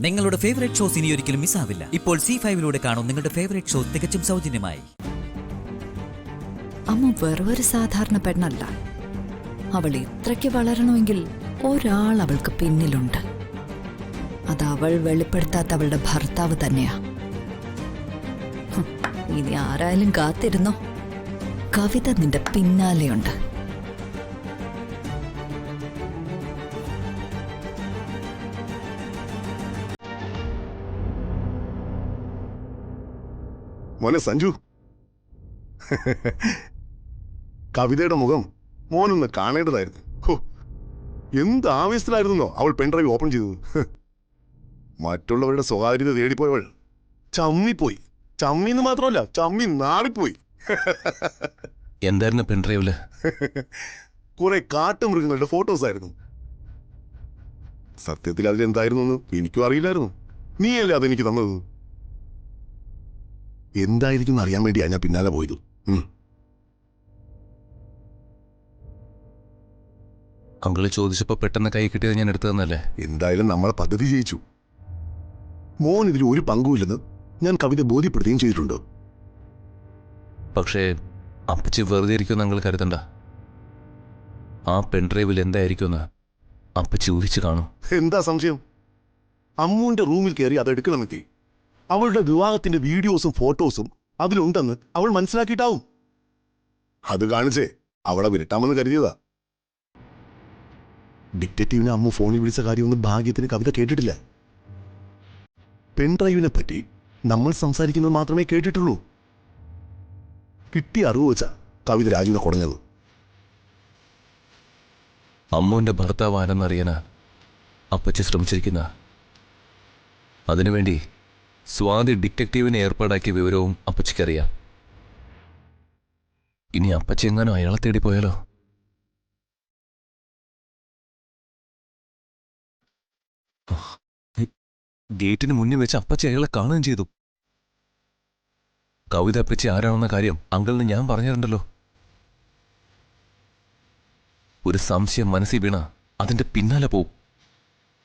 നിങ്ങളുടെ favourite shows ഇനി ഒരിക്കലും മിസ്സാവില്ല. ഇപ്പോൾ C5-ലൂടെ കാണും നിങ്ങളുടെ ഫേവറേറ്റ് ഷോ തികച്ചും സൗജന്യമായി. അമ്മ വെറൊരു സാധാരണ പെണ്ണല്ല. അവൾ ഇത്രയ്ക്ക് വളരണമെങ്കിൽ ഒരാൾ അവൾക്ക് പിന്നിലുണ്ട്. അത് അവൾ വെളിപ്പെടുത്താത്ത അവളുടെ ഭർത്താവ് തന്നെയാ. ഇനി ആരായാലും കാത്തിരുന്നോ, കവിത നിന്റെ പിന്നാലെയുണ്ട്. മോനെ സഞ്ജു, കവിതയുടെ മുഖം മോനൊന്ന് കാണേണ്ടതായിരുന്നു. ഹോ, എന്ത് ആവേശത്തിലായിരുന്നോ അവൾ പെൺഡ്രൈവ് ഓപ്പൺ ചെയ്തത്. മറ്റുള്ളവരുടെ സ്വകാര്യത തേടിപ്പോയവൾ ചമ്മിപ്പോയി. ചമ്മിന്ന് മാത്രമല്ല, ചമ്മി നാറിപ്പോയി. എന്തായിരുന്നു പെൺഡ്രൈവില്? കുറെ കാട്ടുമൃഗങ്ങളുടെ ഫോട്ടോസ് ആയിരുന്നു. സത്യത്തിൽ അതിലെന്തായിരുന്നു എന്ന് എനിക്കും അറിയില്ലായിരുന്നു. നീയല്ലേ അതെനിക്ക് തന്നത്. എന്തായിരിക്കും അറിയാൻ വേണ്ടിയാ ഞാൻ പിന്നാലെ പോയത്. അങ്കിള് ചോദിച്ചപ്പോ പെട്ടെന്ന് കൈ കിട്ടിയത് ഞാൻ എടുത്തു തന്നല്ലേ. എന്തായാലും നമ്മളെ പദ്ധതി ജയിച്ചു. മോൻ ഇതിൽ ഒരു പങ്കുമില്ലെന്ന് ഞാൻ കവിത ബോധ്യപ്പെടുത്തുകയും ചെയ്തിട്ടുണ്ട്. പക്ഷേ അപ്പച്ചി വെറുതെ ഇരിക്കുമെന്ന് അങ്കിൾ കരുതണ്ട. ആ പെൺഡ്രൈവിൽ എന്തായിരിക്കുമെന്ന് അപ്പച്ചി ഊഹിച്ചു കാണും. എന്താ സംശയം? അമ്മുവിന്റെ റൂമിൽ കയറി അതെടുക്കണമെത്തി. അവളുടെ വിവാഹത്തിന്റെ വീഡിയോസും ഫോട്ടോസും അതിലുണ്ടെന്ന് അവൾ മനസ്സിലാക്കിയിട്ടാവും. അത് കാണിച്ചേ അവളെ വിരട്ടാമെന്ന് കരുതിയതാ. ഡിറ്റക്റ്റീവിനെ അമ്മു ഫോണിൽ വിളിച്ച കാര്യമൊന്നും ഭാഗ്യത്തിന് കവിത കേട്ടിട്ടില്ല. പെൺഡ്രൈവിനെ പറ്റി നമ്മൾ സംസാരിക്കുന്നത് മാത്രമേ കേട്ടിട്ടുള്ളൂ. കിട്ടിയ അറിവ് വെച്ചാ കവിത രാജുവിനെ കുടഞ്ഞത്. അമ്മുവിന്റെ ഭർത്താവ് ആരെന്നറിയാനാ അപ്പച്ചി ശ്രമിച്ചിരിക്കുന്ന. അതിനുവേണ്ടി സ്വാതി ഡിറ്റക്റ്റീവിനെ ഏർപ്പാടാക്കിയ വിവരവും അപ്പച്ചിക്കറിയാം. ഇനി അപ്പച്ചി എങ്ങാനും അയാളെ തേടി പോയാലോ? ഗേറ്റിന് മുന്നിൽ വെച്ച് അപ്പച്ചി അയാളെ കാണുകയും ചെയ്തു. കവിത അപ്പച്ചി ആരാണെന്ന കാര്യം അങ്കിളിന് ഞാൻ പറഞ്ഞിട്ടുണ്ടല്ലോ. ഒരു സംശയം മനസ്സിൽ വീണ അതിന്റെ പിന്നാലെ പോവും.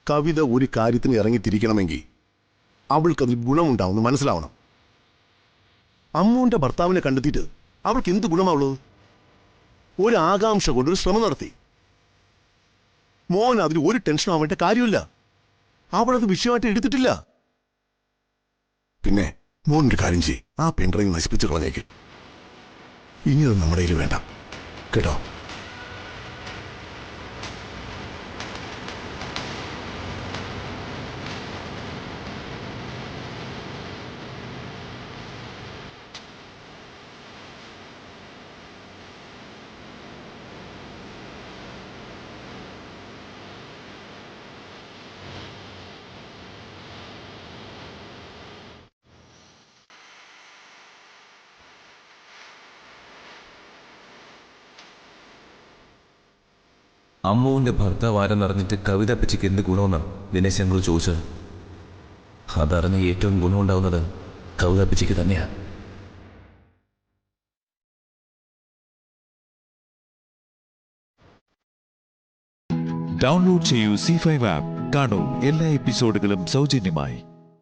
കവിത ഒരു കാര്യത്തിന് ഇറങ്ങിത്തിരിക്കണമെങ്കിൽ അവൾക്കതിൽ ഗുണമുണ്ടാവുമെന്ന് മനസ്സിലാവണം. അമ്മുവിന്റെ ഭർത്താവിനെ കണ്ടെത്തിയിട്ട് അവൾക്ക് എന്ത് ഗുണമാവുള്ളത്? ഒരു ആകാംക്ഷ കൊണ്ടൊരു ശ്രമം നടത്തി. മോൻ അതിൽ ഒരു ടെൻഷൻ ആവേണ്ട കാര്യമില്ല. അവളത് വിഷയമായിട്ട് എടുത്തിട്ടില്ല. പിന്നെ മോൻ ഒരു കാര്യം ചെയ്യ്, ആ പെൺഡ്രൈവ് നശിപ്പിച്ച് കളഞ്ഞേക്ക്. ഇനി അത് നമ്മുടെ കയ്യിൽ വേണ്ട കേട്ടോ. അമ്മുവിന്റെ ഭർത്താവ് ആരെന്നറിഞ്ഞിട്ട് കവിത അപ്പച്ചിക്ക് എന്ത് ഗുണമെന്നാണ് ദിനേശ് ഞങ്ങൾ ചോദിച്ചത്. അതറിഞ്ഞ് ഏറ്റവും ഗുണമുണ്ടാവുന്നത് കവിത അപ്പച്ചിക്ക് തന്നെയാണ്. ഡൗൺലോഡ് ചെയ്യൂ C5 ആപ്പ്. കാണൂ എല്ലാ എപ്പിസോഡുകളും സൗജന്യമായി.